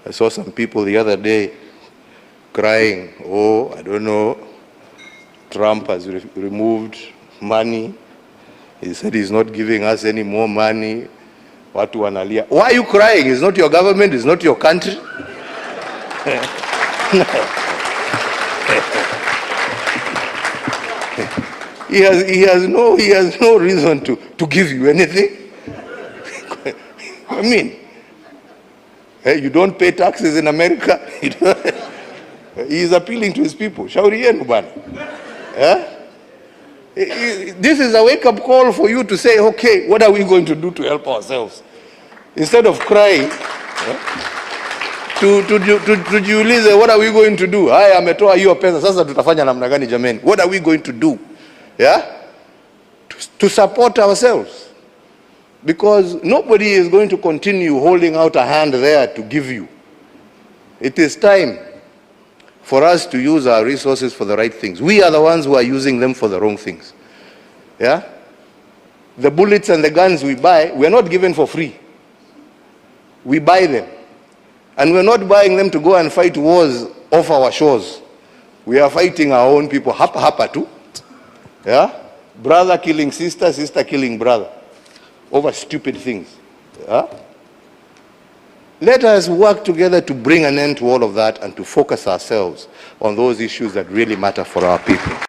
I saw some people the other day crying, oh, I don't know, Trump has removed money. He said he's not giving us any more money. Watu wanalia. Why are you crying? It's not your government, it's not your country. He has no reason to give you anything. I mean, you don't pay taxes in America. He is appealing to his people. Shauri yenu bana. This is a wake-up call for you to say, okay, what are we going to do to help ourselves? Instead of crying, tujiulize, what are we going to do? Haya ametoa hiyo pesa, sasa tutafanya namna gani jameni? What are we going to do? To support ourselves. Because nobody is going to continue holding out a hand there to give you. It is time for us to use our resources for the right things. We are the ones who are using them for the wrong things. The bullets and the guns we buy, we are not given for free. We buy them. And we're not buying them to go and fight wars off our shores. We are fighting our own people. Hapa too. Brother killing sister, sister killing brother. Over stupid things. Let us work together to bring an end to all of that and to focus ourselves on those issues that really matter for our people.